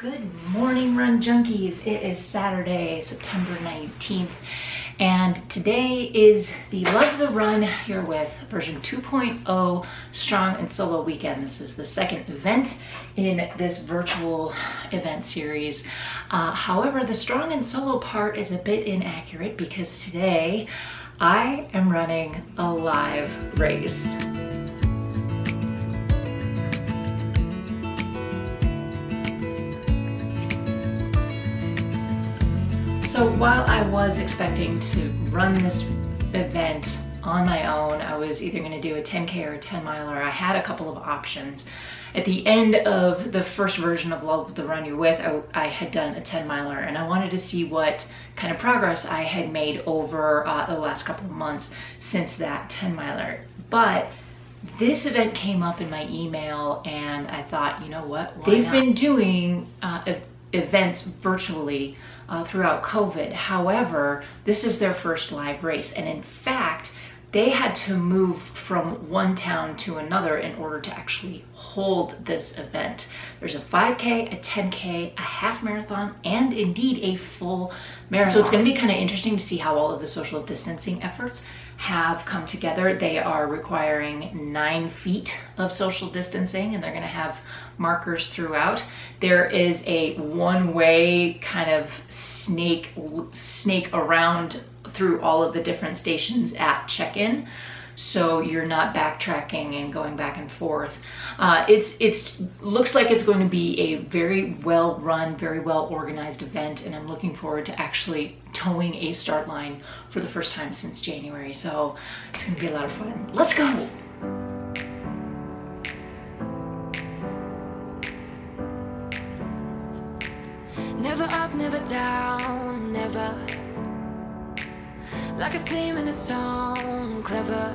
Good morning, Run Junkies. It is Saturday, September 19th, and today is the Love the Run You're With version 2.0 Strong and Solo Weekend. This is the second event in this virtual event series. However, the Strong and Solo part is a bit inaccurate because today I am running a live race. So while I was expecting to run this event on my own, I was either going to do a 10K or a 10 miler. I had a couple of options. At the end of the first version of Love the Run You're With, I had done a 10 miler, and I wanted to see what kind of progress I had made over the last couple of months since that 10 miler. But this event came up in my email, and I thought, you know what? They've been doing events virtually throughout COVID. However, this is their first live race, and in fact they had to move from one town to another in order to actually hold this event. There's a 5K, a 10K, a half marathon, and indeed a full marathon. So it's going to be kind of interesting to see how all of the social distancing efforts have come together. They are requiring 9 feet of social distancing, and they're going to have markers throughout. There is a one-way kind of snake around through all of the different stations at check-in, so you're not backtracking and going back and forth. It's looks like it's going to be a very well run, very well organized event, and I'm looking forward to actually towing a start line for the first time since January. So it's gonna be a lot of fun. Let's go. Never up, never down, never. Like a theme in a song, clever.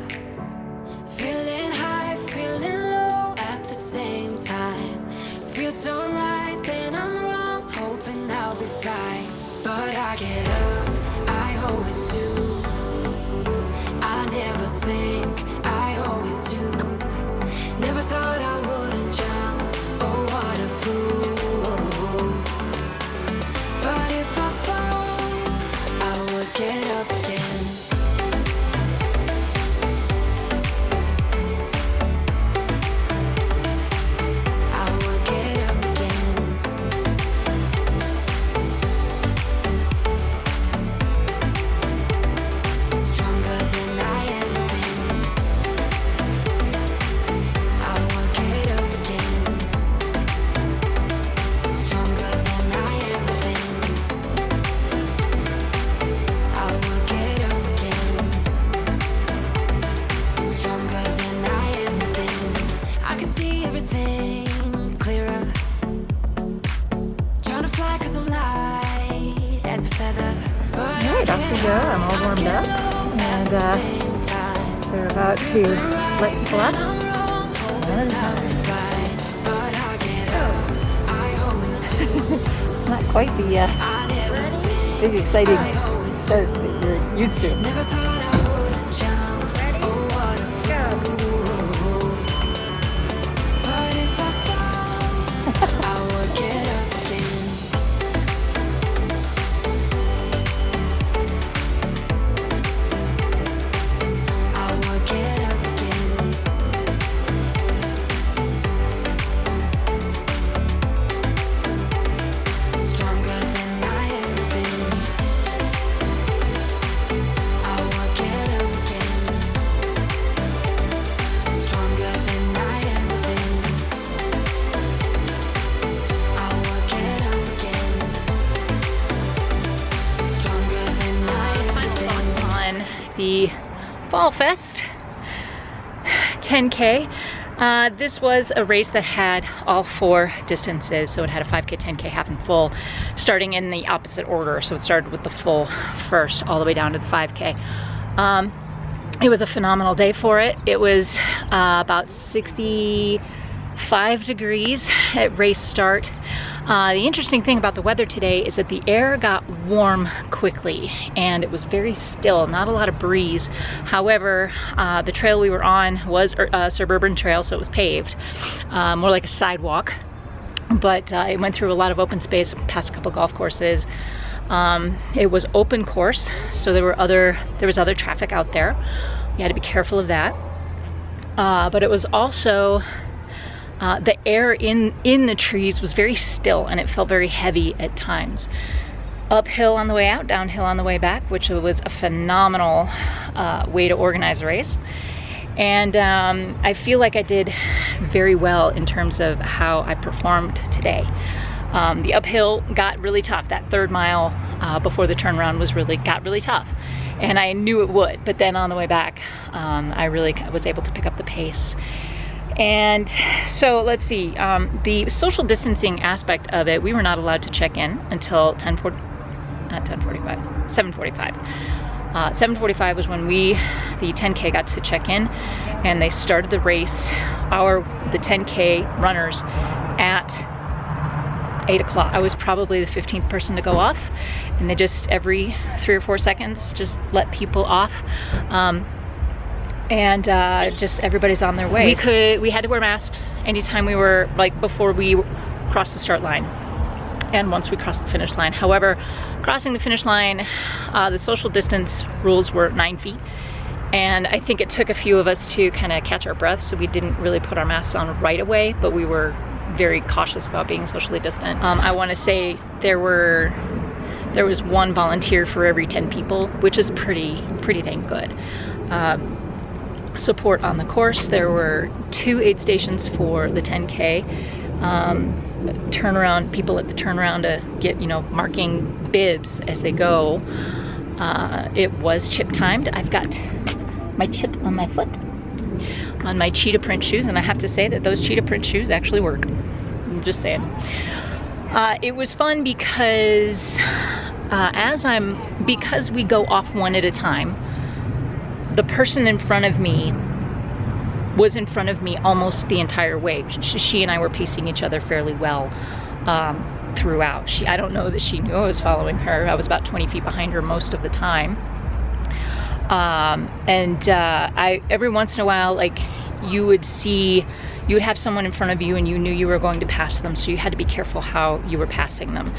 Feeling high, feeling low at the same time. Feels so right, then I'm wrong, hoping I'll be fine. But I get up, I always do. I never think, I always do. Never thought I wouldn't jump, oh what a fool. But if I fall, I would get up again. I'm all warmed up, and we're about to let people up. Not quite the big exciting start that you're used to. The Fall Fest 10K. This was a race that had all 4 distances, so it had a 5K, 10K, half and full, starting in the opposite order. So it started with the full first, all the way down to the 5K. It was a phenomenal day for it. It was about 65 degrees at race start. The interesting thing about the weather today is that the air got warm quickly and it was very still, not a lot of breeze. However, the trail we were on was a suburban trail, so it was paved, more like a sidewalk. but it went through a lot of open space, past a couple golf courses. It was open course, so there was other traffic out there. You had to be careful of that. But it was also, the air in the trees was very still, and it felt very heavy at times. Uphill on the way out, downhill on the way back, which was a phenomenal way to organize a race. And I feel like I did very well in terms of how I performed today. The uphill got really tough. That 3rd mile before the turnaround got really tough, and I knew it would. But then on the way back, I really was able to pick up the pace. And so let's see, the social distancing aspect of it, we were not allowed to check in until 7:45. 7:45 was when the 10K got to check in, and they started the race, the 10K runners, at 8 o'clock. I was probably the 15th person to go off, and they just every 3 or 4 seconds just let people off, and just everybody's on their way. We had to wear masks anytime we were, like, before we crossed the start line and once we crossed the finish line. However, crossing the finish line, the social distance rules were 9 feet, and I think it took a few of us to kind of catch our breath, so we didn't really put our masks on right away, but we were very cautious about being socially distant. I want to say there was 1 volunteer for every 10 people, which is pretty dang good. Support on the course, there were 2 aid stations for the 10K. Turnaround, people at the turnaround to get, marking bibs as they go. It was chip timed. I've got my chip on my foot, on my cheetah print shoes, and I have to say that those cheetah print shoes actually work. I'm just saying. It was fun because because we go off one at a time, the person in front of me was in front of me almost the entire way. She and I were pacing each other fairly well throughout. I don't know that she knew I was following her. I was about 20 feet behind her most of the time. Every once in a while, like, you would have someone in front of you and you knew you were going to pass them, so you had to be careful how you were passing them.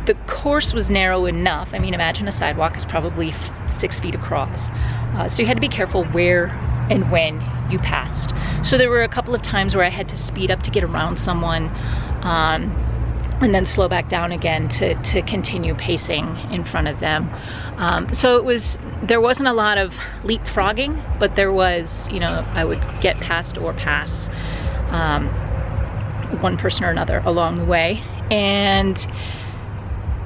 The course was narrow enough. I mean, imagine a sidewalk is probably 6 feet across. So you had to be careful where and when you passed. So there were a couple of times where I had to speed up to get around someone, and then slow back down again to continue pacing in front of them. So there wasn't a lot of leapfrogging, but there was, I would get past or pass one person or another along the way. And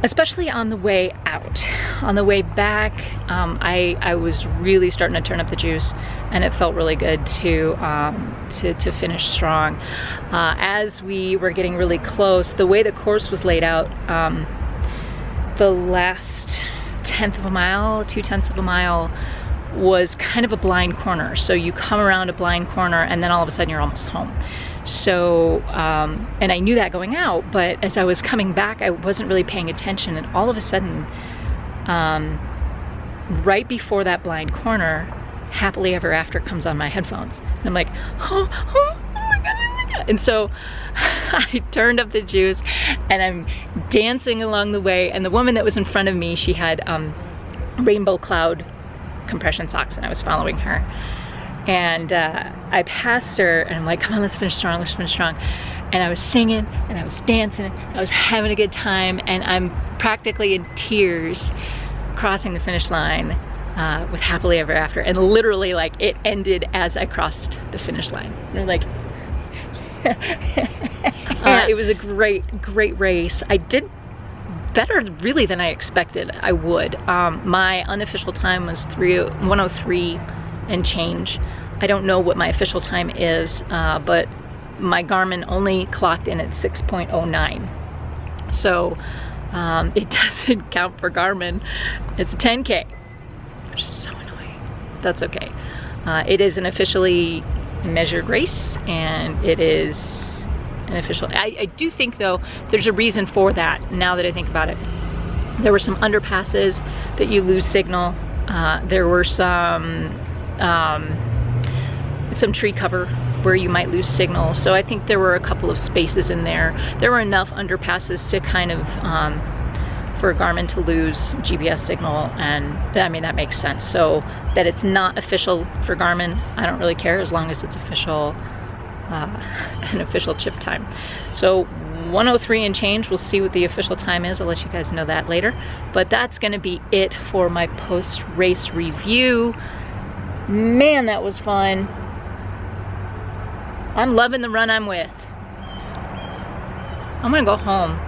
especially on the way out. On the way back, I was really starting to turn up the juice, and it felt really good to finish strong. As we were getting really close, the way the course was laid out, the last 1/10 of a mile, 2/10 of a mile, was kind of a blind corner. So you come around a blind corner and then all of a sudden you're almost home. So, and I knew that going out, but as I was coming back, I wasn't really paying attention, and all of a sudden, right before that blind corner, Happily Ever After comes on my headphones. And I'm like, oh my God. And so I turned up the juice and I'm dancing along the way, and the woman that was in front of me, she had rainbow cloud compression socks, and I was following her. And I passed her and I'm like, come on, let's finish strong, let's finish strong. And I was singing and I was dancing, I was having a good time, and I'm practically in tears crossing the finish line with Happily Ever After. And literally, like, it ended as I crossed the finish line. And I'm like, it was a great race. I did better really than I expected I would. My unofficial time was 1:03 and change. I don't know what my official time is, but my Garmin only clocked in at 6.09. So it doesn't count for Garmin. It's a 10K, which is so annoying. That's okay. It is an officially measured race, and it is an official. I do think, though, there's a reason for that now that I think about it. There were some underpasses that you lose signal. There were some tree cover where you might lose signal. So I think there were a couple of spaces in there. There were enough underpasses to kind of, for Garmin to lose GPS signal, and I mean, that makes sense. So that it's not official for Garmin, I don't really care as long as it's official, an official chip time. So 1:03 and change, we'll see what the official time is. I'll let you guys know that later. But that's gonna be it for my post-race review. Man, that was fun. I'm loving the run I'm with. I'm gonna go home.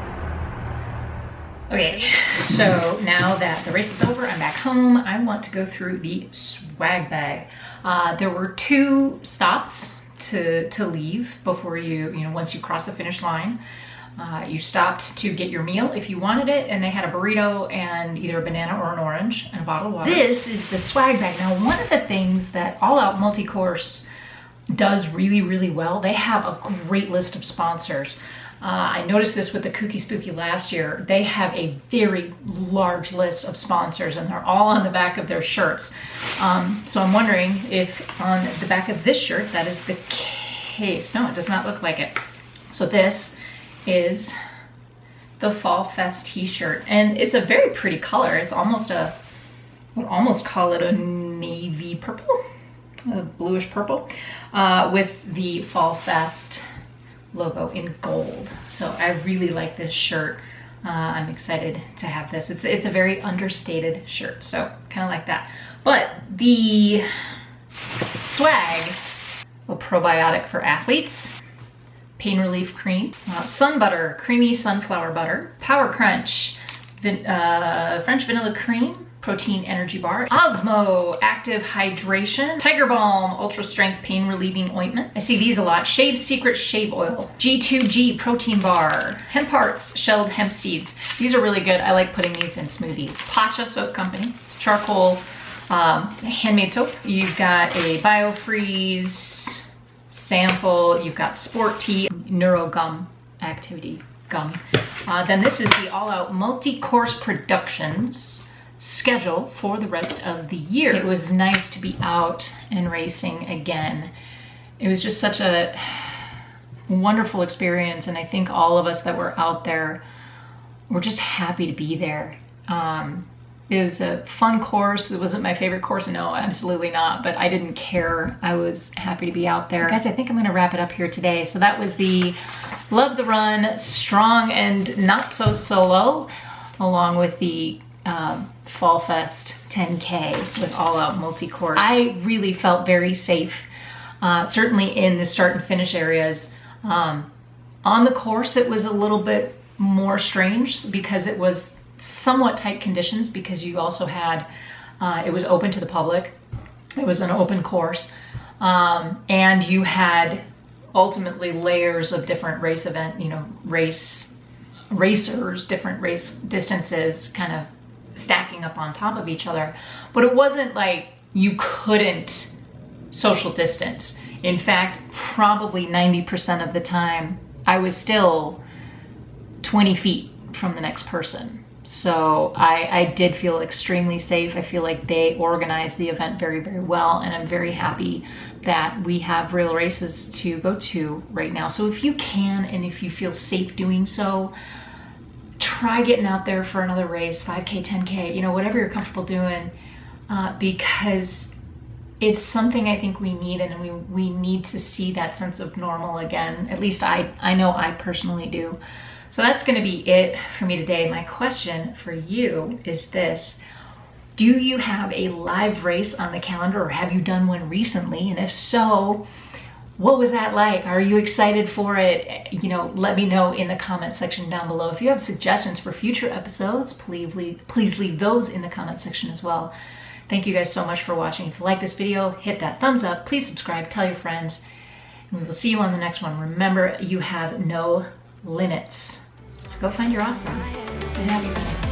Okay, so now that the race is over, I'm back home. I want to go through the swag bag. There were 2 stops to leave before once you cross the finish line. You stopped to get your meal if you wanted it, and they had a burrito and either a banana or an orange and a bottle of water. This is the swag bag. Now, one of the things that All Out Multi-Course does really, really well, they have a great list of sponsors. I noticed this with the Kooky Spooky last year. They have a very large list of sponsors, and they're all on the back of their shirts. So I'm wondering if on the back of this shirt, that is the case. No, it does not look like it. So this is the Fall Fest t-shirt, and it's a very pretty color. It's almost I would almost call it a navy purple, a bluish purple, with the Fall Fest logo in gold. So I really like this shirt. I'm excited to have this. It's a very understated shirt, so kind of like that. But the swag, a probiotic for athletes, pain relief cream, sun butter, creamy sunflower butter, Power Crunch, French vanilla cream, protein energy bar, Osmo active hydration, Tiger Balm ultra strength pain relieving ointment. I see these a lot. Shave Secret shave oil, G2G protein bar, hemp hearts shelled hemp seeds. These are really good. I like putting these in smoothies. Pacha soap company. It's charcoal handmade soap. You've got a BioFreeze sample. You've got Sport Tea, Neuro Gum Activity Gum. Then this is the All Out Multi-Course Productions schedule for the rest of the year. It was nice to be out and racing again. It was just such a wonderful experience, and I think all of us that were out there were just happy to be there. It was a fun course. It wasn't my favorite course, no, absolutely not, but I didn't care. I was happy to be out there. Guys, I think I'm gonna wrap it up here today. So that was the Love the Run, Strong and Not So Solo, along with the Fall Fest 10K with All Out Multi-Course. I really felt very safe, certainly in the start and finish areas. On the course, it was a little bit more strange because it was somewhat tight conditions, because you also had, it was open to the public. It was an open course. And you had ultimately layers of different race event, racers, different race distances kind of stacking up on top of each other. But it wasn't like you couldn't social distance. In fact, probably 90% of the time, I was still 20 feet from the next person. So I did feel extremely safe. I feel like they organized the event very, very well, and I'm very happy that we have real races to go to right now. So if you can, and if you feel safe doing so, try getting out there for another race, 5K, 10K, whatever you're comfortable doing, because it's something I think we need, and we need to see that sense of normal again. At least I know I personally do. So that's gonna be it for me today. My question for you is this: do you have a live race on the calendar, or have you done one recently? And if so, what was that like? Are you excited for it? Let me know in the comment section down below. If you have suggestions for future episodes, please leave those in the comment section as well. Thank you guys so much for watching. If you like this video, hit that thumbs up, please subscribe, tell your friends, and we will see you on the next one. Remember, you have no limits. So go find your awesome and happy running.